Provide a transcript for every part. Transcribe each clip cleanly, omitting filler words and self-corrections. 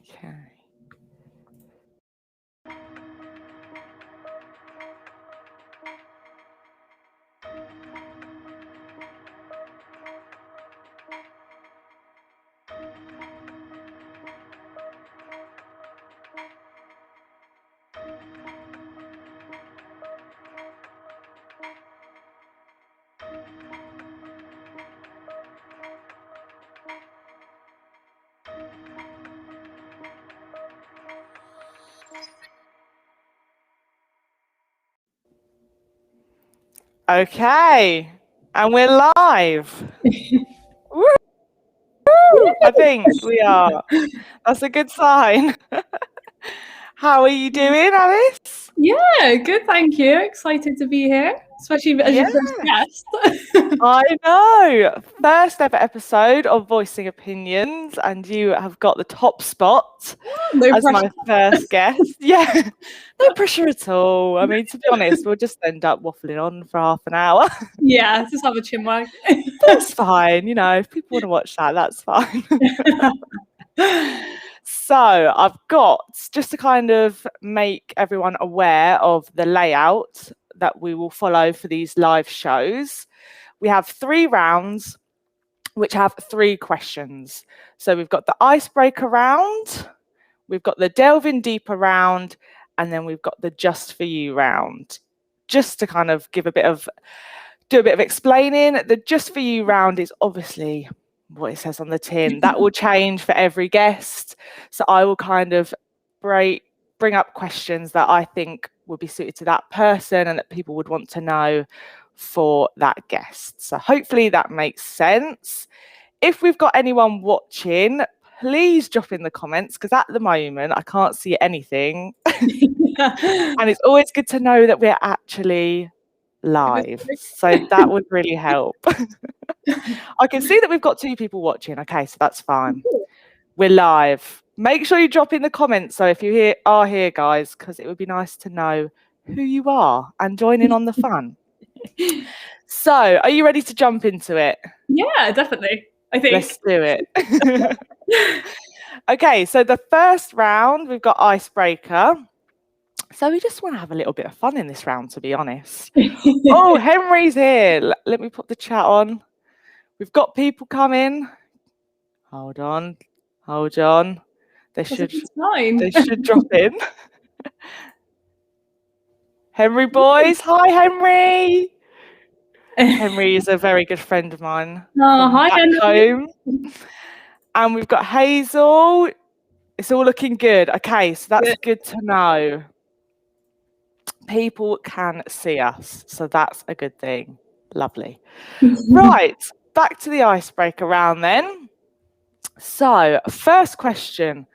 Okay. Okay, and we're live. Woo! I think we are. That's a good sign. How are you doing, Alice? Yeah, good, thank you. Excited to be here, especially as your first guest. I know. First ever episode of Voicing Opinions, and you have got the top spot No as pressure. my first guest. Yeah, no pressure at all. I mean, to be honest, we'll just end up waffling on for half an hour. Yeah, just have a chinwag. That's fine. You know, if people want to watch that, that's fine. So I've got, just to kind of make everyone aware of the layout that we will follow for these live shows, we have 3 rounds which have 3 questions. So we've got the icebreaker round, we've got the delving deeper round, and then we've got the just for you round. Just to kind of do a bit of explaining, the just for you round is obviously what it says on the tin. That will change for every guest. So I will kind of bring up questions that I think would be suited to that person and that people would want to know for that guest. So hopefully that makes sense. If we've got anyone watching, please drop in the comments, because at the moment I can't see anything. And it's always good to know that we're actually live, so that would really help. I can see that we've got 2 people watching. Okay, so that's fine. We're live. Make sure you drop in the comments, so if you are here, guys, because it would be nice to know who you are and join in on the fun. So are you ready to jump into it? Yeah, definitely, I think. Let's do it. Okay, so the first round, we've got icebreaker. So we just want to have a little bit of fun in this round, to be honest. Oh, Henry's here. Let me put the chat on. We've got people coming. Hold on. They should drop in. Henry boys. Hi, Henry. Henry is a very good friend of mine. Hi, back home. And we've got Hazel. It's all looking good. Okay, so that's good to know. People can see us, so that's a good thing. Lovely. Right, back to the icebreaker round then. So, first question,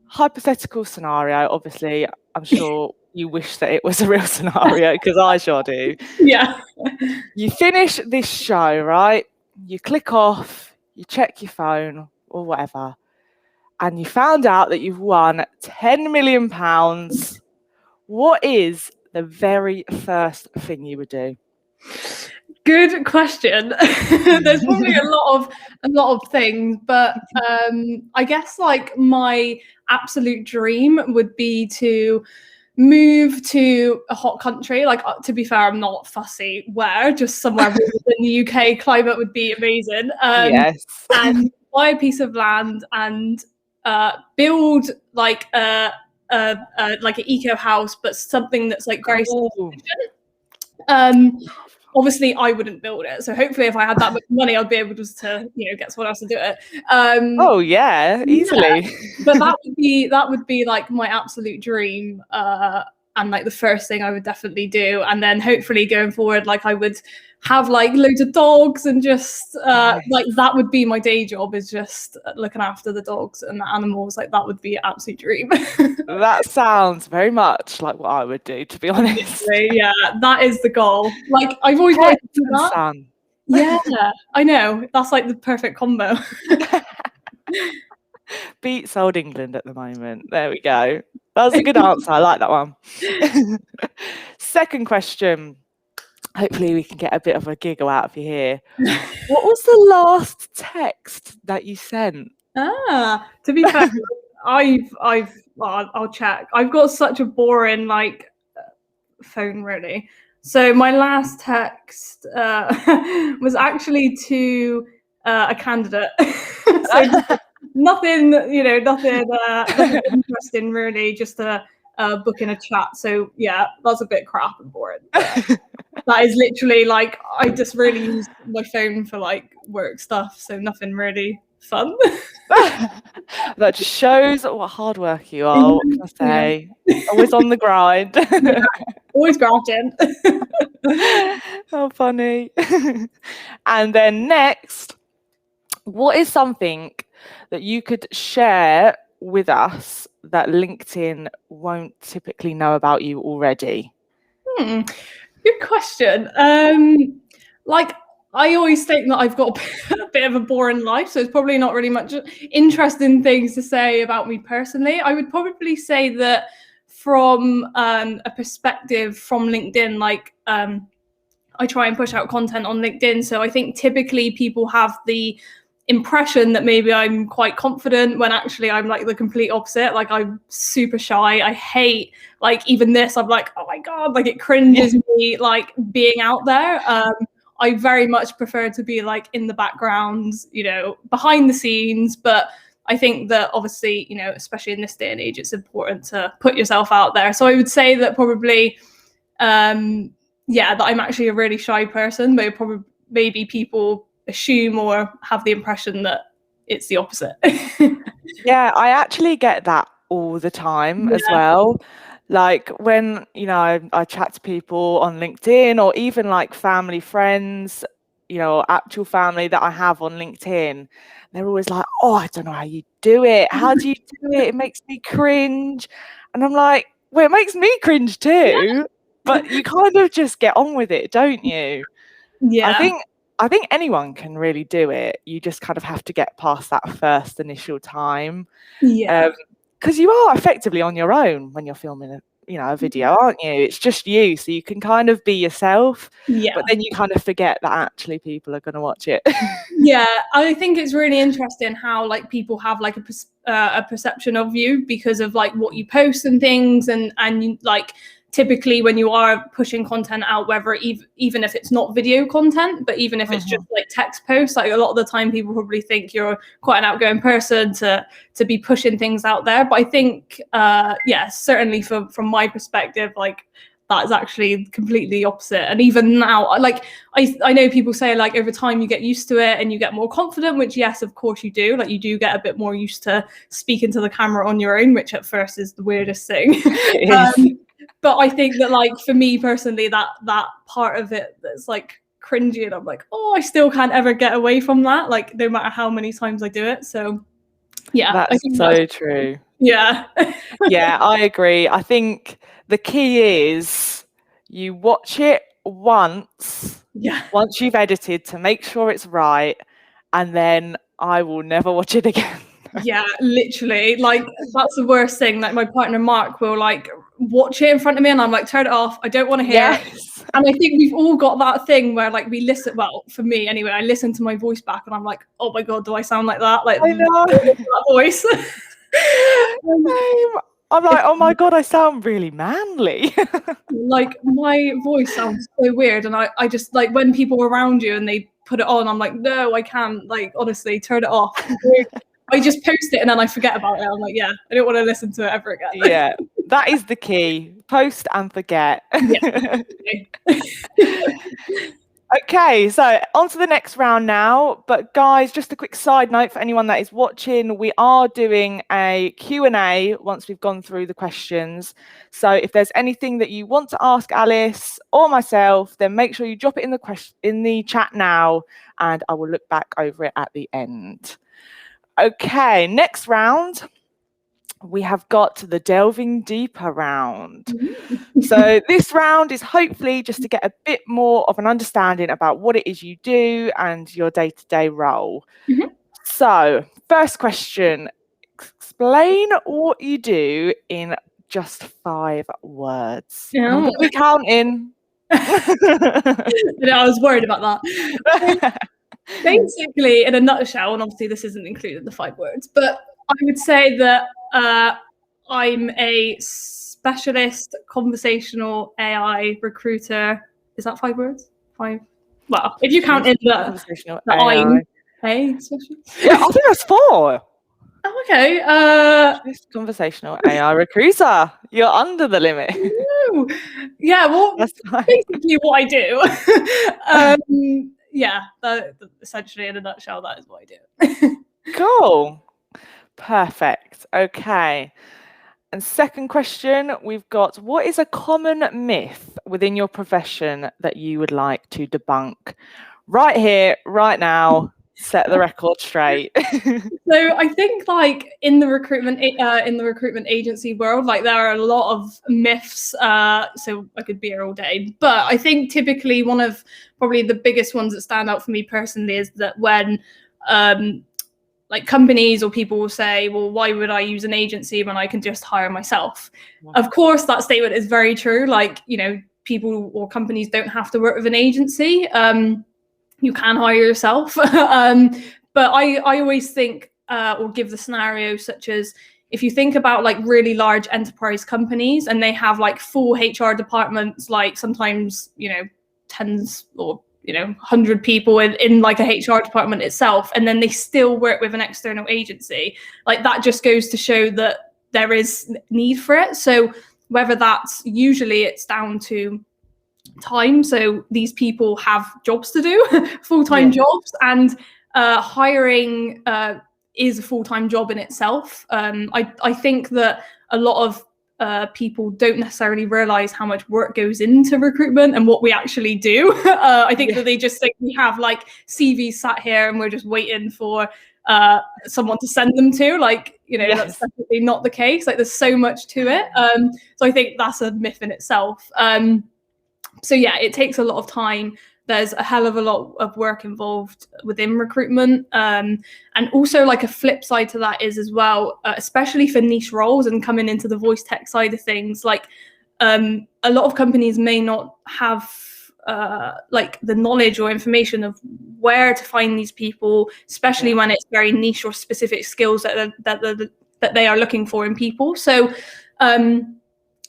hypothetical scenario. Obviously, I'm sure you wish that it was a real scenario, because I sure do. Yeah. You finish this show, right? You click off, you check your phone or whatever, and you found out that you've won £10 million. What is the very first thing you would do? Good question. There's probably a lot of things, but I guess like my absolute dream would be to move to a hot country. Like, to be fair, I'm not fussy where, just somewhere in the UK. Climate would be amazing. Yes. And buy a piece of land and build like an eco house, but something that's like very obviously I wouldn't build it, so hopefully if I had that much money I'd be able just to get someone else to do it. Oh yeah, easily. Yeah. But that would be like my absolute dream, and like the first thing I would definitely do. And then hopefully going forward, like I would have like loads of dogs and just like that would be my day job, is just looking after the dogs and the animals. Like that would be an absolute dream. That sounds very much like what I would do, to be honest. Yeah, that is the goal. Like I've always wanted to do that. Sun. Yeah, I know. That's like the perfect combo. Beats old England at the moment. There we go. That was a good answer. I like that one. Second question. Hopefully we can get a bit of a giggle out of you here. What was the last text that you sent? To be fair, I'll check. I've got such a boring like phone, really. So my last text was actually to a candidate. So nothing, nothing interesting really. Just a book in a chat. So yeah, that's a bit crap and boring. That is literally like I just really use my phone for like work stuff. So nothing really fun. That just shows what hard work you are. What can I say? Always on the grind. Yeah, always grafting. How funny. And then next, what is something that you could share with us that LinkedIn won't typically know about you already? Good question. Like I always think that I've got a bit of a boring life, so it's probably not really much interesting things to say about me personally. I would probably say that from a perspective from LinkedIn, like I try and push out content on LinkedIn. So I think typically people have the impression that maybe I'm quite confident when actually I'm like the complete opposite. Like I'm super shy. I hate like even this. I'm like, oh my God, like it cringes me like being out there. I very much prefer to be like in the background, behind the scenes. But I think that obviously, especially in this day and age, it's important to put yourself out there. So I would say that probably, that I'm actually a really shy person, but probably maybe people assume or have the impression that it's the opposite. Yeah, I actually get that all the time as well. Like when, I chat to people on LinkedIn or even like family, friends, actual family that I have on LinkedIn, they're always like, oh, I don't know how you do it. How do you do it? It makes me cringe. And I'm like, well, it makes me cringe too, but you kind of just get on with it, don't you? Yeah. I think anyone can really do it. You just kind of have to get past that first initial time. Yeah. Because you are effectively on your own when you're filming a video, aren't you? It's just you, so you can kind of be yourself. Yeah. But then you kind of forget that actually people are going to watch it. Yeah, I think it's really interesting how like people have like a perception of you because of like what you post and things, and you, like typically when you are pushing content out, whether even if it's not video content, but even if it's just like text posts, like a lot of the time people probably think you're quite an outgoing person to be pushing things out there. But I think, certainly from my perspective, like that is actually completely opposite. And even now, like I know people say like over time you get used to it and you get more confident, which yes, of course you do. Like you do get a bit more used to speaking to the camera on your own, which at first is the weirdest thing. But I think that like for me personally, that part of it that's like cringy, and I'm like, oh, I still can't ever get away from that, like no matter how many times I do it. So yeah, that's so true. Yeah. Yeah, I agree. I think the key is you watch it once you've edited to make sure it's right, and then I will never watch it again. Yeah, literally. Like that's the worst thing. Like my partner Mark will like watch it in front of me and I'm like, turn it off. I don't want to hear it. And I think we've all got that thing where like we listen, well, for me anyway, I listen to my voice back and I'm like, oh my God, do I sound like that? Like I know. that voice. I'm like, oh my God, I sound really manly. Like my voice sounds so weird. And I just like when people are around you and they put it on, I'm like, no, I can't. Like, honestly, turn it off. I just post it and then I forget about it. I'm like, yeah, I don't want to listen to it ever again. Yeah, that is the key. Post and forget. Yeah. Okay, so on to the next round now. But guys, just a quick side note for anyone that is watching, we are doing a Q&A once we've gone through the questions. So if there's anything that you want to ask Alice or myself, then make sure you drop it in the chat now, and I will look back over it at the end. Okay, next round, we have got the delving deeper round. So this round is hopefully just to get a bit more of an understanding about what it is you do and your day-to-day role. So first question, explain what you do in just 5 words. I'm going to be counting. I was worried about that. Basically, in a nutshell, and obviously this isn't included in the 5 words, but I would say that I'm a specialist conversational AI recruiter. Is that 5 words? 5? Well, if you count in Conversational the AI. I'm a specialist. Yeah, I think that's 4. Oh, okay. Conversational AI recruiter. You're under the limit. Yeah, well, That's fine. basically what I do. Yeah, essentially in a nutshell, that is what I do. Cool. Perfect. Okay. And second question, we've got, what is a common myth within your profession that you would like to debunk? Right here, right now, set the record straight. So I think like in the recruitment agency world, like there are a lot of myths. So I could be here all day, but I think typically one of probably the biggest ones that stand out for me personally is that when like companies or people will say, well, why would I use an agency when I can just hire myself? Of course, that statement is very true. Like, you know, people or companies don't have to work with an agency. You can hire yourself. But I always think or give the scenario such as if you think about like really large enterprise companies and they have like full HR departments, like sometimes, you know, tens or 100 people in like a HR department itself, and then they still work with an external agency, like that just goes to show that there is need for it. So whether that's usually it's down to time, so these people have jobs to do, full-time jobs, and hiring is a full-time job in itself. I think that a lot of people don't necessarily realize how much work goes into recruitment and what we actually do. I think that they just think we have like CVs sat here and we're just waiting for someone to send them to. Like, you know, that's definitely not the case. Like, there's so much to it. So I think that's a myth in itself. So yeah, it takes a lot of time. There's a hell of a lot of work involved within recruitment. And also like a flip side to that is as well, especially for niche roles and coming into the voice tech side of things, like a lot of companies may not have like the knowledge or information of where to find these people, especially when it's very niche or specific skills that they are looking for in people. So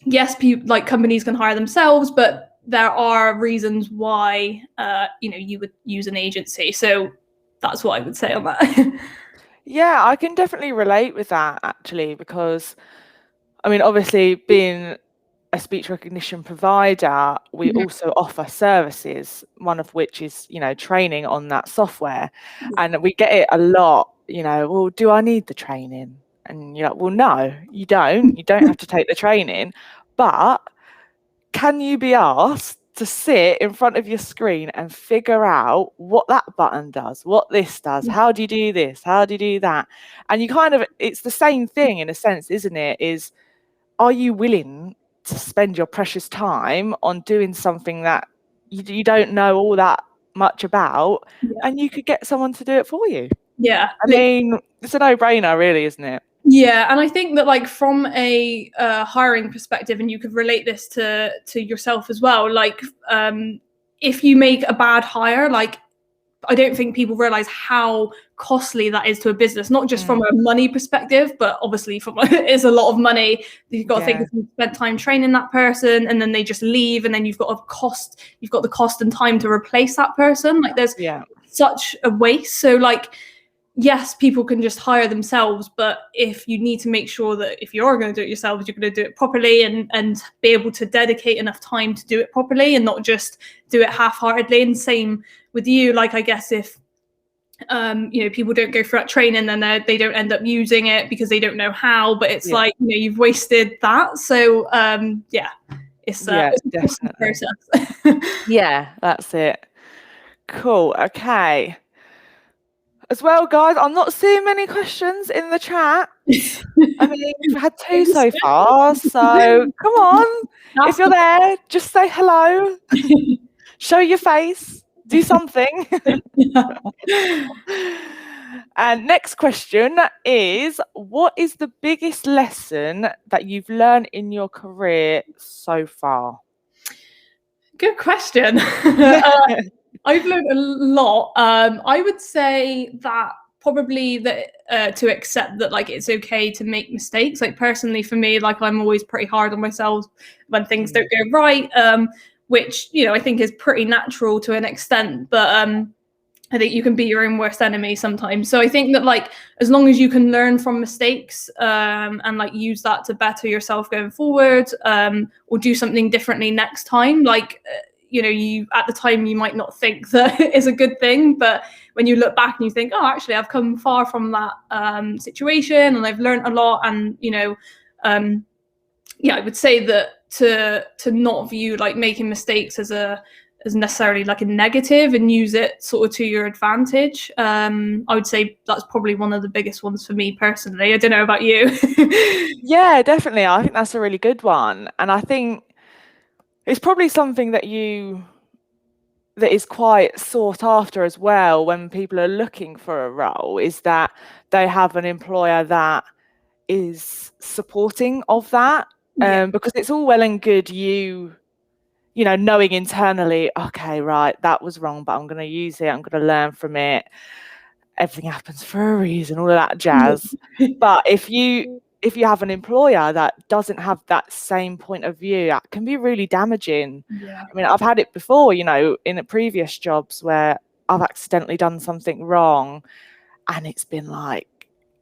yes, like companies can hire themselves, but there are reasons why you would use an agency. So that's what I would say on that. Yeah, I can definitely relate with that actually, because I mean, obviously being a speech recognition provider, we also offer services, one of which is, you know, training on that software. And we get it a lot, you know, well, do I need the training? And you're like, well, no, you don't. You don't have to take the training, but can you be asked to sit in front of your screen and figure out what that button does, what this does, how do you do this, how do you do that? And you kind of, it's the same thing in a sense, isn't it? Is, are you willing to spend your precious time on doing something that you don't know all that much about, and you could get someone to do it for you? Yeah. I mean, it's a no-brainer really, isn't it? Yeah, and I think that like from a hiring perspective, and you could relate this to yourself as well, like if you make a bad hire, like I don't think people realize how costly that is to a business, not just from a money perspective, but obviously from it is a lot of money. You've got to think if you spent time training that person and then they just leave, and then you've got the cost and time to replace that person. Like there's such a waste. So like, yes, people can just hire themselves, but if you need to make sure that if you are going to do it yourselves, you're going to do it properly and be able to dedicate enough time to do it properly and not just do it half-heartedly. And same with you, like I guess if people don't go for that training, then they don't end up using it because they don't know how, but it's like, you've wasted that. So it's a process. Yeah, that's it. Cool. Okay. As well, guys, I'm not seeing many questions in the chat. I mean, we've had 2 so far, so come on. If you're there, just say hello. Show your face. Do something. And next question is, what is the biggest lesson that you've learned in your career so far? Good question. I've learned a lot. I would say that probably that to accept that like it's okay to make mistakes. Like personally for me, like I'm always pretty hard on myself when things don't go right, which, you know, I think is pretty natural to an extent, but I think you can be your own worst enemy sometimes. So I think that like as long as you can learn from mistakes and like use that to better yourself going forward, or do something differently next time, like you know, you at the time you might not think that is a good thing, but when you look back and you think, oh, actually I've come far from that situation and I've learned a lot, and you know, yeah, I would say that to not view like making mistakes as necessarily like a negative and use it sort of to your advantage. I would say that's probably one of the biggest ones for me personally. I don't know about you. Yeah, definitely. I think that's a really good one. And I think it's probably something that is quite sought after as well when people are looking for a role, is that they have an employer that is supporting of that. Yeah. Because it's all well and good you know, knowing internally, okay, right, that was wrong, but I'm going to use it, I'm going to learn from it. Everything happens for a reason, all of that jazz. But if you have an employer that doesn't have that same point of view, that can be really damaging. Yeah. I mean, I've had it before, you know, in previous jobs where I've accidentally done something wrong and it's been like,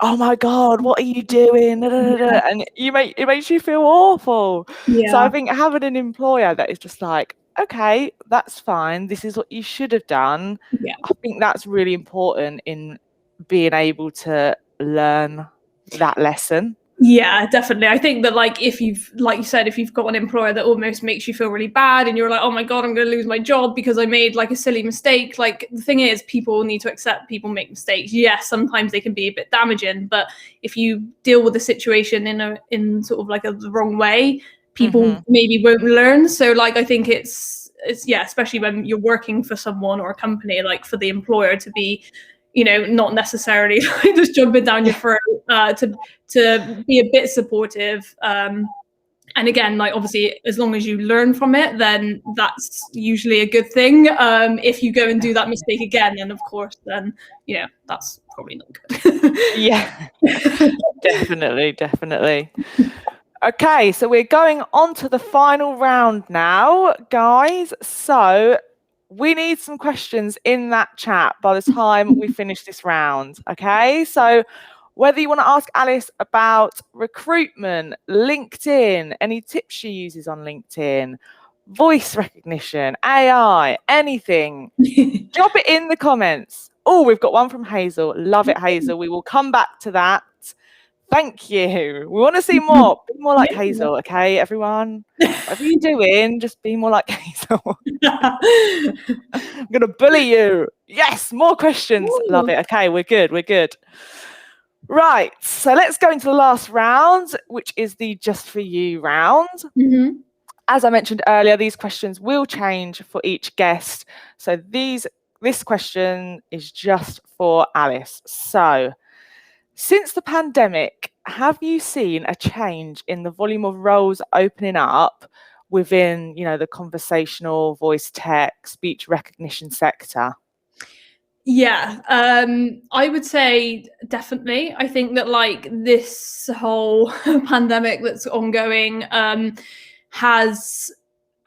oh my God, what are you doing? Yeah. And it makes you feel awful. So I Yeah. think having an employer that is just like, okay, that's fine, this is what you should have done. Yeah. I think that's really important in being able to learn that lesson. Yeah, definitely. I think that like if you've, like you said, if you've got an employer that almost makes you feel really bad and you're like, oh my God, I'm going to lose my job because I made like a silly mistake. Like the thing is, people need to accept people make mistakes. Yes, sometimes they can be a bit damaging, but if you deal with the situation in sort of like the wrong way, people maybe won't learn. So like I think it's yeah, especially when you're working for someone or a company, like for the employer to be, you know, not necessarily just jumping down your throat, to be a bit supportive. And again, like obviously, as long as you learn from it, then that's usually a good thing. If you go and do that mistake again, then of course, then you know that's probably not good. Yeah, definitely. Okay, so we're going on to the final round now, guys. So we need some questions in that chat by the time we finish this round. Okay, so whether you want to ask Alice about recruitment, LinkedIn, any tips she uses on LinkedIn, voice recognition, AI, anything, drop it in the comments. Oh, we've got one from Hazel. Love it, Hazel. We will come back to that. Thank you. We want to see more. Be more like Hazel, okay, everyone? Whatever you're doing, just be more like Hazel. I'm going to bully you. Yes, more questions. Ooh. Love it. Okay, we're good. Right, so let's go into the last round, which is the Just For You round. As I mentioned earlier, these questions will change for each guest. So this question is just for Alice. So, since the pandemic, have you seen a change in the volume of roles opening up within, you know, the conversational, voice tech, speech recognition sector? Yeah, I would say definitely. I think that like this whole pandemic that's ongoing has,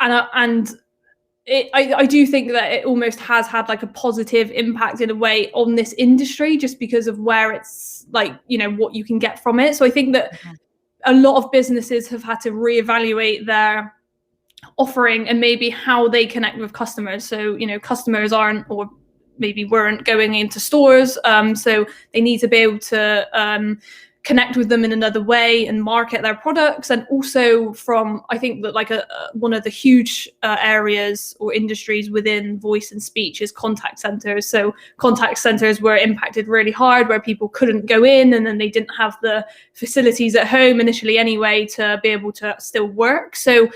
and I do think that it almost has had like a positive impact in a way on this industry just because of where it's like, you know, what you can get from it. So I think that a lot of businesses have had to reevaluate their offering and maybe how they connect with customers. So, you know, customers aren't, or maybe weren't going into stores. So they need to be able to connect with them in another way and market their products. And also from, I think that like one of the huge areas or industries within voice and speech is contact centers. So contact centers were impacted really hard where people couldn't go in and then they didn't have the facilities at home initially anyway to be able to still work. So,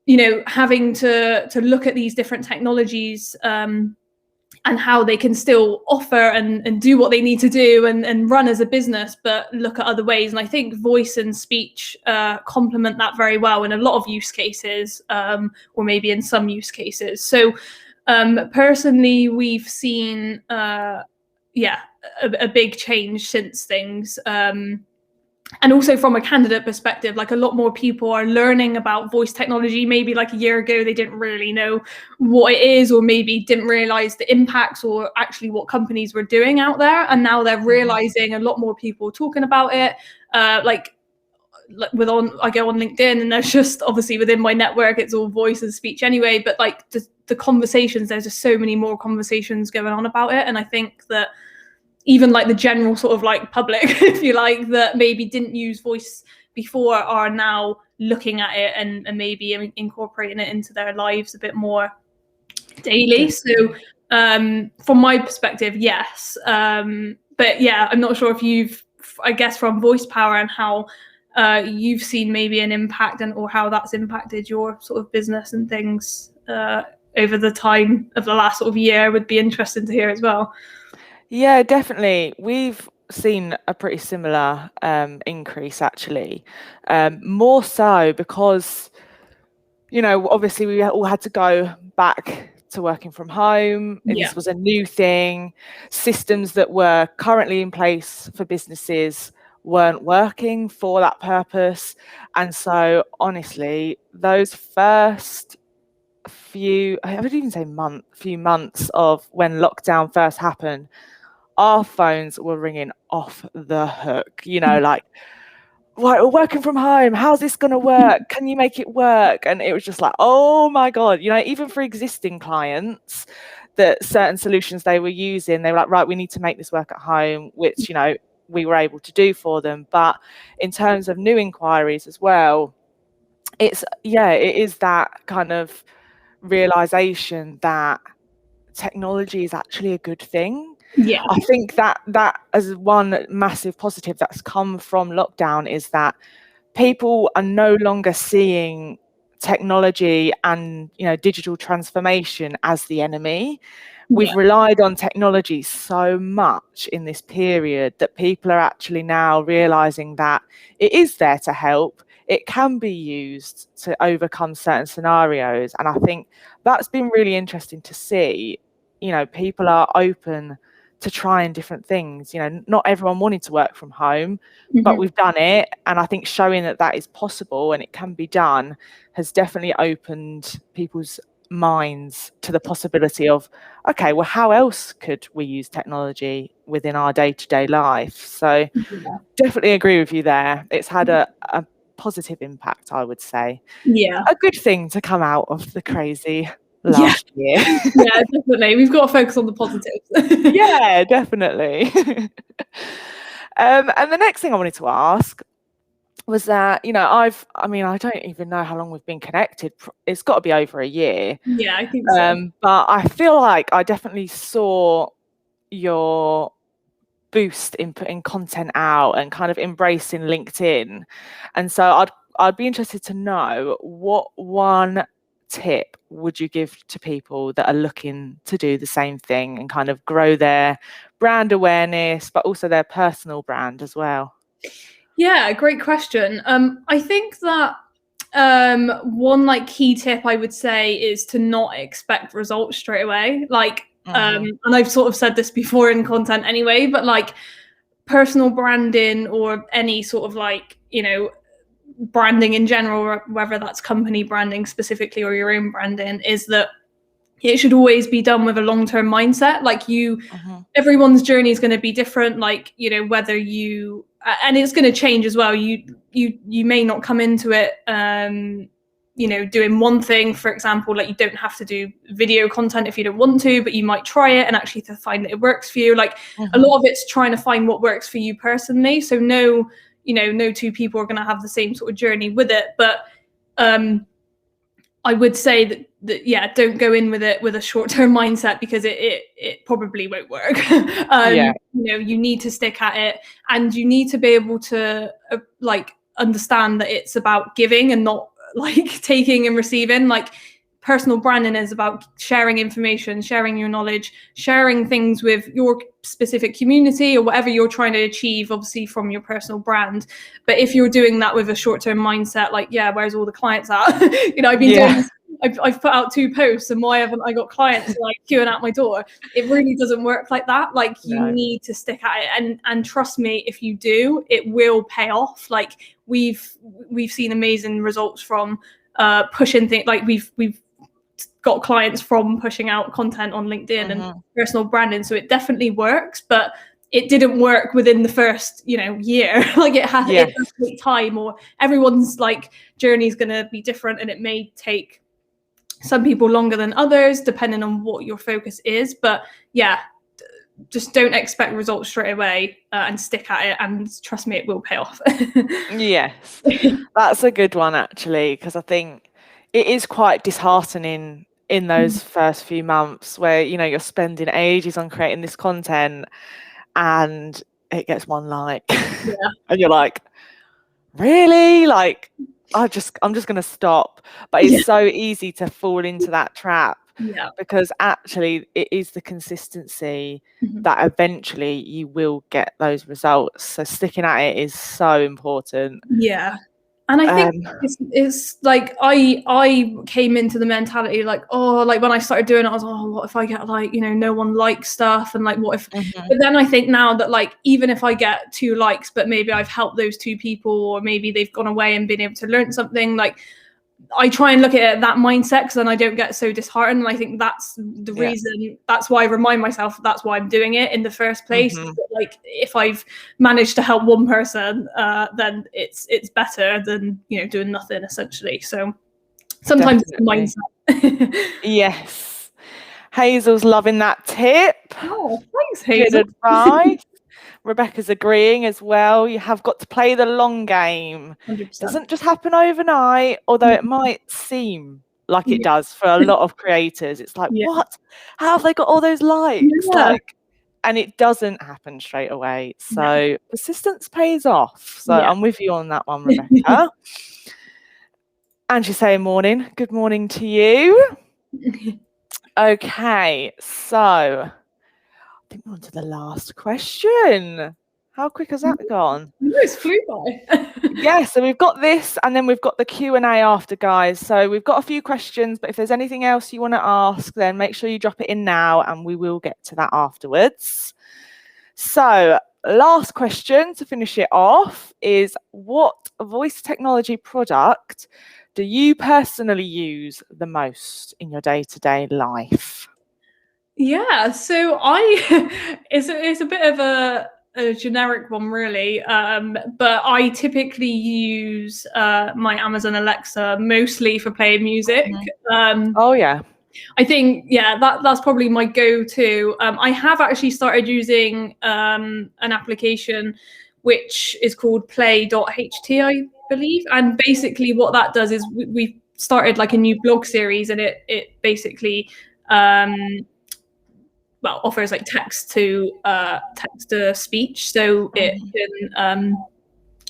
you know, having to look at these different technologies and how they can still offer and do what they need to do and run as a business, but look at other ways. And I think voice and speech complement that very well in a lot of use cases, or maybe in some use cases. So personally, we've seen, a big change since things. And also from a candidate perspective, like a lot more people are learning about voice technology. Maybe like a year ago, they didn't really know what it is, or maybe didn't realize the impacts or actually what companies were doing out there. And now they're realizing, a lot more people talking about it. I go on LinkedIn, and there's just, obviously within my network, it's all voice and speech anyway, but like the conversations, there's just so many more conversations going on about it. And I think that even like the general sort of like public, if you like, that maybe didn't use voice before, are now looking at it and maybe incorporating it into their lives a bit more daily. So from my perspective, yes. But yeah, I'm not sure if you've, I guess, from Voice Power and how you've seen maybe an impact, and or how that's impacted your sort of business and things over the time of the last sort of year, would be interesting to hear as well. Yeah, definitely. We've seen a pretty similar increase, actually. More so because, obviously we all had to go back to working from home. Yeah. This was a new thing. Systems that were currently in place for businesses weren't working for that purpose. And so, honestly, those first few months of when lockdown first happened, our phones were ringing off the hook, like, right, we're working from home. How's this going to work? Can you make it work? And it was just like, oh my God, even for existing clients, that certain solutions they were using, they were like, right, we need to make this work at home, which, we were able to do for them. But in terms of new inquiries as well, it is that kind of realization that technology is actually a good thing. Yeah. I think that as one massive positive that's come from lockdown is that people are no longer seeing technology and digital transformation as the enemy. We've relied on technology so much in this period that people are actually now realizing that it is there to help. It can be used to overcome certain scenarios. And I think that's been really interesting to see. People are open to trying different things. Not everyone wanted to work from home, but we've done it. And I think showing that is possible and it can be done has definitely opened people's minds to the possibility of, okay, well, how else could we use technology within our day-to-day life? So definitely agree with you there. It's had a positive impact, I would say. Yeah. A good thing to come out of the crazy last year. Yeah, definitely. We've got to focus on the positives. Yeah, definitely. And the next thing I wanted to ask was that, I don't even know how long we've been connected. It's got to be over a year. Yeah, I think so. But I feel like I definitely saw your boost in putting content out and kind of embracing LinkedIn. And so I'd be interested to know, what one tip would you give to people that are looking to do the same thing and kind of grow their brand awareness, but also their personal brand as well? Yeah, great question. I think that one like key tip I would say is to not expect results straight away. Like, and I've sort of said this before in content anyway, but like personal branding or any sort of like, branding in general, whether that's company branding specifically or your own branding, is that it should always be done with a long-term mindset. Like everyone's journey is going to be different. Like, whether you, and it's going to change as well. You may not come into it, doing one thing, for example, like you don't have to do video content if you don't want to, but you might try it and actually to find that it works for you. Like a lot of it's trying to find what works for you personally. So no two people are going to have the same sort of journey with it. But I would say that yeah, don't go in with it with a short-term mindset, because it probably won't work. You need to stick at it, and you need to be able to understand that it's about giving and not like taking and receiving. Like personal branding is about sharing information, sharing your knowledge, sharing things with your specific community or whatever you're trying to achieve, obviously from your personal brand. But if you're doing that with a short-term mindset, like, yeah, where's all the clients at? I've been doing this I've put out 2 posts and why haven't I got clients like queuing out my door? It really doesn't work like that. Like you need to stick at it, and trust me, if you do, it will pay off. Like we've seen amazing results from pushing things. Like we've got clients from pushing out content on LinkedIn and personal branding, so it definitely works. But it didn't work within the first, year. Like it has to take time, or everyone's like journey is going to be different, and it may take some people longer than others depending on what your focus is. But yeah, just don't expect results straight away, and stick at it, and trust me, it will pay off. Yes, that's a good one actually, because I think it is quite disheartening in those first few months where you're spending ages on creating this content and it gets 1 like. And you're like, really? Like I'm just going to stop. But it's so easy to fall into that trap, because actually it is the consistency that eventually you will get those results. So sticking at it is so important. And I think it's like I came into the mentality like, like when I started doing it, I was like, what if I get like, no one likes stuff, and like what if but then I think now that like even if I get 2 likes, but maybe I've helped those 2 people, or maybe they've gone away and been able to learn something, like I try and look at it that mindset, because then I don't get so disheartened. And I think that's the reason, that's why I remind myself that's why I'm doing it in the first place. Like if I've managed to help 1 person, then it's better than doing nothing, essentially. So sometimes it's a mindset. Yes, Hazel's loving that tip. Oh, thanks, Hazel. Good advice. Rebecca's agreeing as well. You have got to play the long game. 100%. Doesn't just happen overnight, although it might seem like it does for a lot of creators. It's like, what? How have they got all those likes? And it doesn't happen straight away. So persistence pays off. So I'm with you on that one, Rebecca. And she's saying morning. Good morning to you. Okay, so I think we're on to the last question. How quick has that gone? It's flew by. Yeah, so we've got this, and then we've got the Q&A after, guys. So we've got a few questions, but if there's anything else you want to ask, then make sure you drop it in now, and we will get to that afterwards. So last question to finish it off is, what voice technology product do you personally use the most in your day-to-day life? Yeah, so it's a bit of a generic one, really, but I typically use my Amazon Alexa mostly for playing music. I think that's probably my go-to. I have actually started using an application which is called play.ht, I believe, and basically what that does is we started like a new blog series, and it basically offers like text to speech, so it can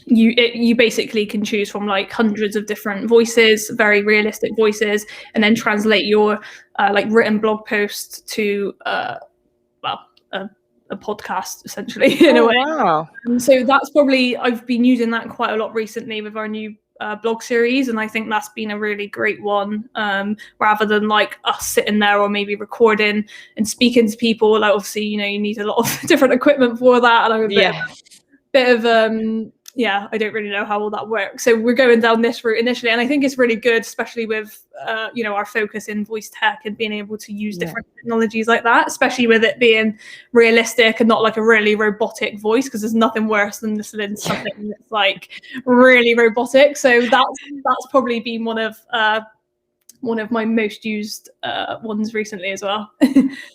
you basically can choose from like hundreds of different voices, very realistic voices, and then translate your like written blog post to a podcast, essentially, in a way. Wow. So that's probably, I've been using that quite a lot recently with our new blog series, and I think that's been a really great one, rather than like us sitting there or maybe recording and speaking to people. Like obviously you need a lot of different equipment for that, and I'm a bit of I don't really know how all that works, so we're going down this route initially, and I think it's really good, especially with our focus in voice tech and being able to use different technologies like that, especially with it being realistic and not like a really robotic voice, because there's nothing worse than listening to something that's like really robotic. So that's probably been one of my most used ones recently as well.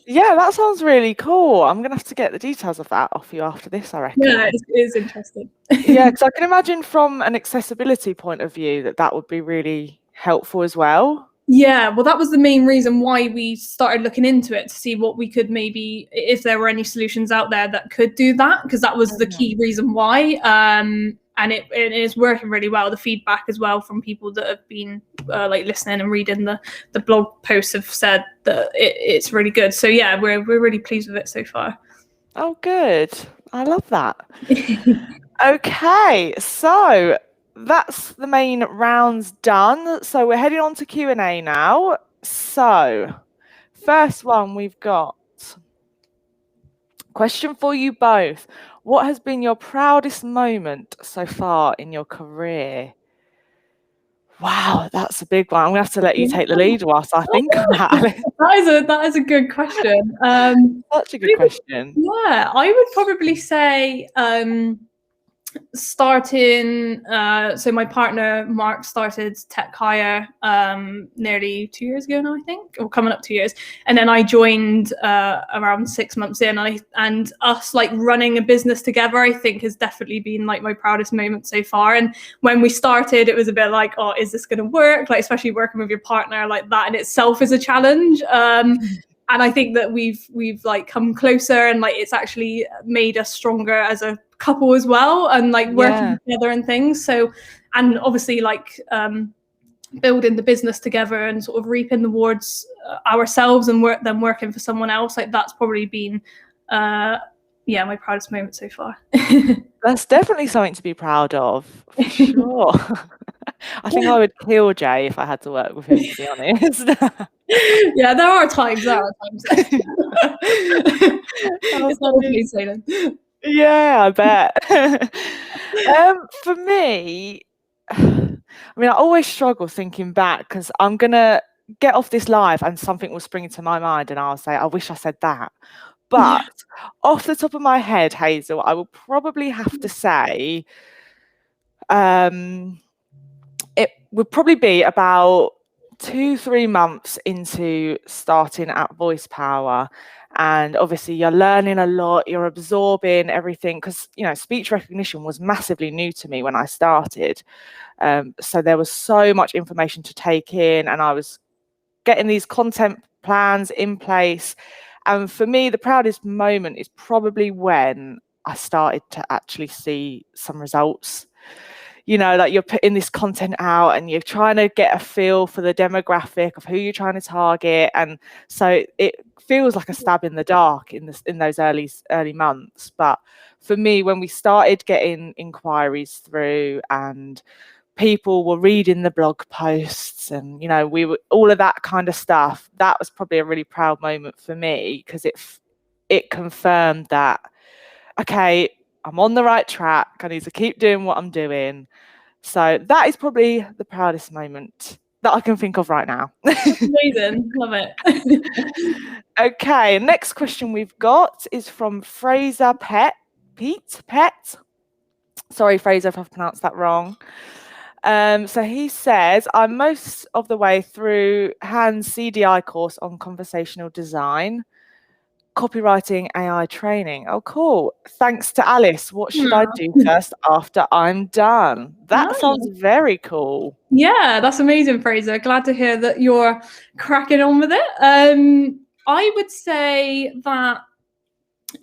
Yeah, that sounds really cool. I'm gonna have to get the details of that off you after this, I reckon. Yeah, it is interesting. Yeah, because I can imagine from an accessibility point of view that would be really helpful as well. Yeah, well, that was the main reason why we started looking into it, to see what we could maybe, if there were any solutions out there that could do that, because that was the key reason why. And it is working really well. The feedback as well from people that have been like listening and reading the blog posts have said that it's really good. So yeah, we're really pleased with it so far. Oh, good. I love that. Okay, so that's the main rounds done. So we're heading on to Q&A now. So first one we've got. Question for you both. What has been your proudest moment so far in your career? Wow, that's a big one. I'm going to have to let you take the lead whilst I think of that, Alice. That is a good question. Such a good question. Yeah, I would probably say starting so my partner Mark started Tech Hire nearly 2 years ago now, I think, or coming up 2 years, and then I joined around 6 months in, and us like running a business together, I think, has definitely been like my proudest moment so far. And when we started, it was a bit like, oh, is this going to work? Like, especially working with your partner, like that in itself is a challenge. And I think that we've like come closer, and like it's actually made us stronger as a couple as well, and like working together and things. So, and obviously like building the business together and sort of reaping the rewards ourselves and then working for someone else, like that's probably been my proudest moment so far. That's definitely something to be proud of, for sure. I think I would kill Jay if I had to work with him, to be honest. Yeah, there are times. It's not always saying. Yeah, I bet. For me, I mean, I always struggle thinking back because I'm going to get off this live and something will spring into my mind and I'll say, I wish I said that. But off the top of my head, Hazel, I will probably have to say it would probably be about 2-3 months into starting at Voice Power. And obviously you're learning a lot, you're absorbing everything, because, you know, speech recognition was massively new to me when I started. So there was so much information to take in, and I was getting these content plans in place. And for me, the proudest moment is probably when I started to actually see some results. You know, like you're putting this content out and you're trying to get a feel for the demographic of who you're trying to target. And so it feels like a stab in the dark in those early months. But for me, when we started getting inquiries through and people were reading the blog posts and, you know, we were all of that kind of stuff, that was probably a really proud moment for me, because it confirmed that, okay, I'm on the right track. I need to keep doing what I'm doing. So that is probably the proudest moment that I can think of right now. Amazing. Love it. Okay, next question we've got is from Fraser Pete. Sorry, Fraser, if I've pronounced that wrong. So he says, I'm most of the way through Hans' CDI course on conversational design, copywriting AI training. Oh, cool. Thanks to Alice. What should I do first after I'm done? That sounds very cool. Yeah, that's amazing, Fraser. Glad to hear that you're cracking on with it. I would say that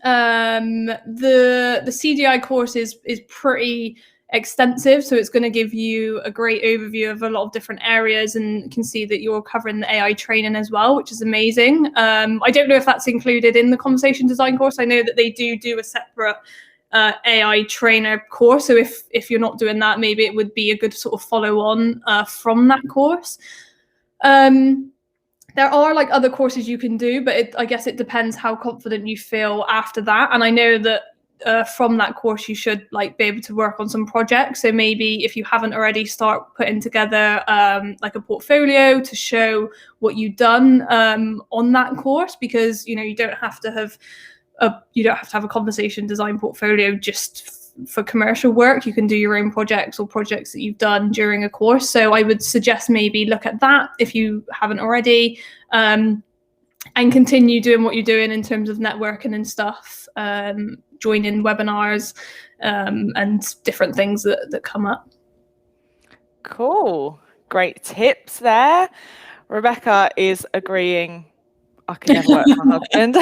the CDI course is pretty extensive, so it's going to give you a great overview of a lot of different areas, and you can see that you're covering the AI training as well, which is amazing. I don't know if that's included in the conversation design course. I know that they do a separate AI trainer course, so if you're not doing that, maybe it would be a good sort of follow on from that course. There are like other courses you can do, but I guess it depends how confident you feel after that. And I know that from that course you should like be able to work on some projects. So maybe if you haven't already, start putting together like a portfolio to show what you've done on that course, because you know you don't have to have a conversation design portfolio just for commercial work. You can do your own projects or projects that you've done during a course. So I would suggest maybe look at that if you haven't already, and continue doing what you're doing in terms of networking and stuff, joining webinars and different things that come up. Cool. Great tips there. Rebecca is agreeing. I can never work for my husband.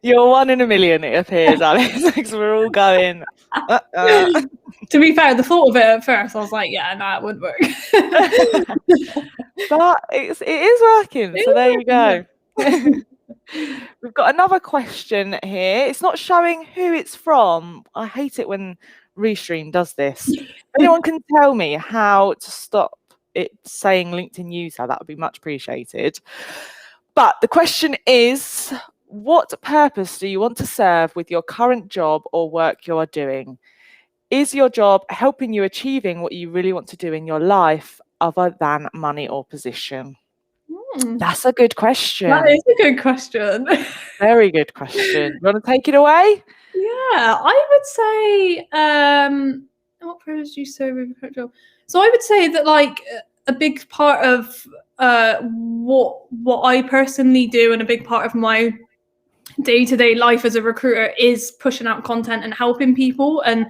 You're one in a million, it appears, Alice, because we're all going. To be fair, the thought of it at first, I was like, yeah, no, it wouldn't work. But it is working, so there you go. We've got another question here. It's not showing who it's from. I hate it when Restream does this. If anyone can tell me how to stop it saying LinkedIn user, that would be much appreciated. But the question is, what purpose do you want to serve with your current job or work you are doing? Is your job helping you achieving what you really want to do in your life other than money or position? That's a good question. That is a good question. Very good question. You want to take it away? Yeah, I would say, what purpose do you serve with your current job? So I would say that like a big part of what I personally do, and a big part of my day-to-day life as a recruiter, is pushing out content and helping people, and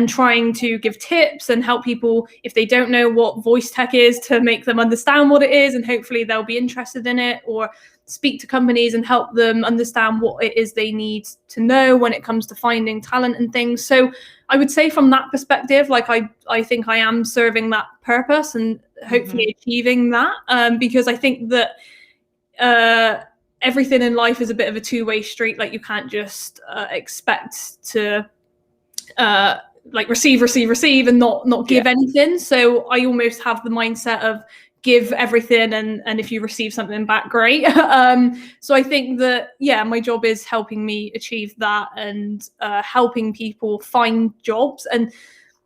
trying to give tips and help people if they don't know what voice tech is, to make them understand what it is, and hopefully they'll be interested in it, or speak to companies and help them understand what it is they need to know when it comes to finding talent and things. So I would say from that perspective, like I think I am serving that purpose and hopefully achieving that, because I think that everything in life is a bit of a two-way street. Like you can't just expect to like receive and not give anything. So I almost have the mindset of give everything, and if you receive something back, great. So I think that my job is helping me achieve that, and helping people find jobs. And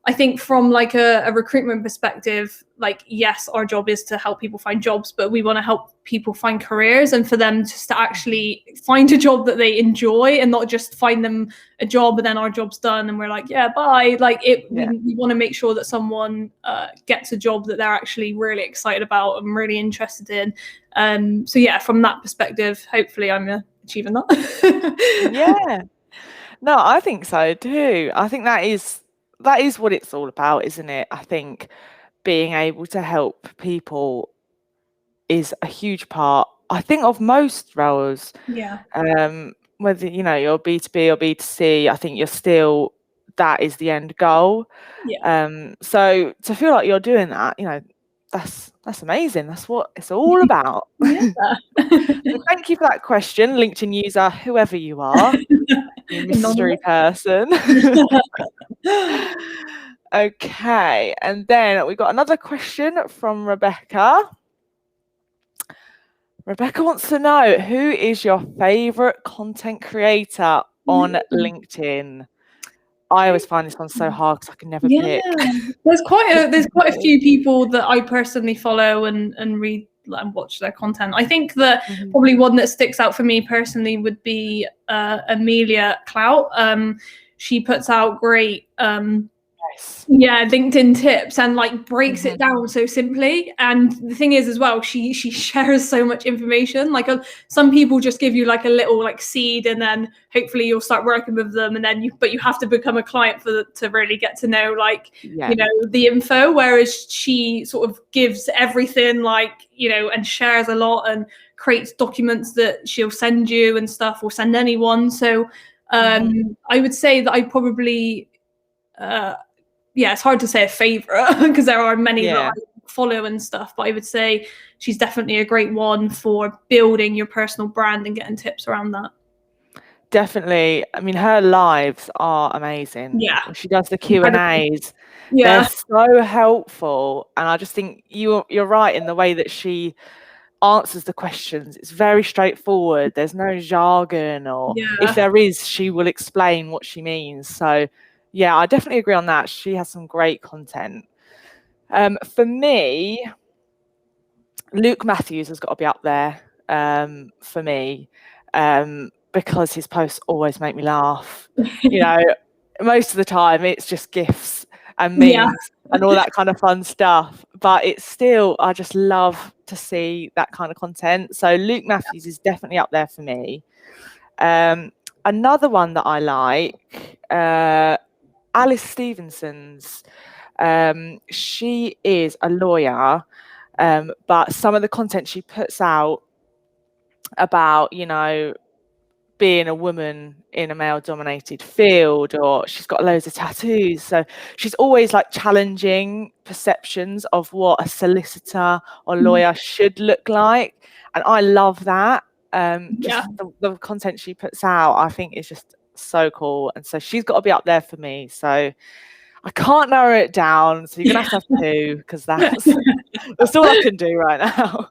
I think from like a recruitment perspective, like, yes, our job is to help people find jobs, but we want to help people find careers, and for them just to actually find a job that they enjoy, and not just find them a job and then our job's done and we're like, yeah, bye. Like we want to make sure that someone gets a job that they're actually really excited about and really interested in. So yeah, from that perspective, hopefully I'm achieving that. Yeah. No, I think so too. I think that is what it's all about, isn't it? I think being able to help people is a huge part, I think, of most roles. Yeah. Whether you're B2B or B2C, I think that is the end goal. Yeah. So to feel like you're doing that, that's amazing. That's what it's all about. Yeah. So thank you for that question, LinkedIn user, whoever you are, you mystery person. Okay, and then we got another question from Rebecca. Rebecca wants to know, who is your favorite content creator on LinkedIn? I always find this one so hard because I can never pick. There's quite a few people that I personally follow and read and watch their content. I think that probably one that sticks out for me personally would be Amelia Clout. She puts out great LinkedIn tips, and like breaks it down so simply. And the thing is as well, she shares so much information. Like some people just give you like a little like seed, and then hopefully you'll start working with them, and then you have to become a client to really get to know the info. Whereas she sort of gives everything, and shares a lot, and creates documents that she'll send you and stuff, or send anyone. So I would say that I probably it's hard to say a favorite because there are many that I follow and stuff, but I would say she's definitely a great one for building your personal brand and getting tips around that. Definitely. I mean, her lives are amazing. Yeah. She does the Q&As. Yeah. They're so helpful. And I just think you're right in the way that she answers the questions. It's very straightforward. There's no jargon, or if there is, she will explain what she means. So yeah, I definitely agree on that. She has some great content. For me, Luke Matthews has got to be up there for me, because his posts always make me laugh. Most of the time it's just GIFs and memes and all that kind of fun stuff. But it's still, I just love to see that kind of content. So Luke Matthews is definitely up there for me. Another one that I like, Alice Stevenson's. She is a lawyer, but some of the content she puts out about, being a woman in a male-dominated field, or she's got loads of tattoos. So she's always like challenging perceptions of what a solicitor or lawyer should look like. And I love that. Just the content she puts out, I think is just so cool. And so she's got to be up there for me. So I can't narrow it down. So you're going to have 2 because that's all I can do right now.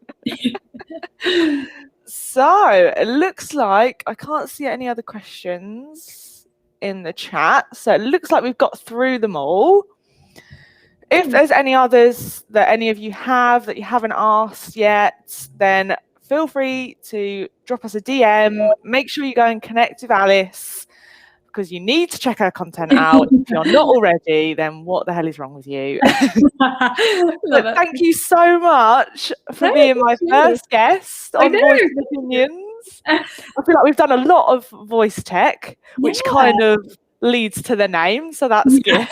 So it looks like I can't see any other questions in the chat. So it looks like we've got through them all. If there's any others that any of you have that you haven't asked yet, then feel free to drop us a DM. Make sure you go and connect with Alice because you need to check her content out. If you're not already, then what the hell is wrong with you? But thank you so much for being my first guest on Voice and Opinions. I feel like we've done a lot of voice tech, which kind of leads to the name, so that's good.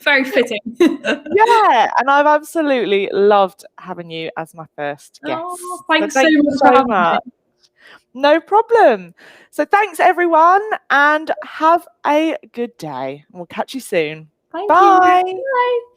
Very fitting. Yeah, and I've absolutely loved having you as my first guest. Oh, thanks so much. No problem. So thanks everyone, and have a good day. We'll catch you soon. Thank Bye. you. Bye.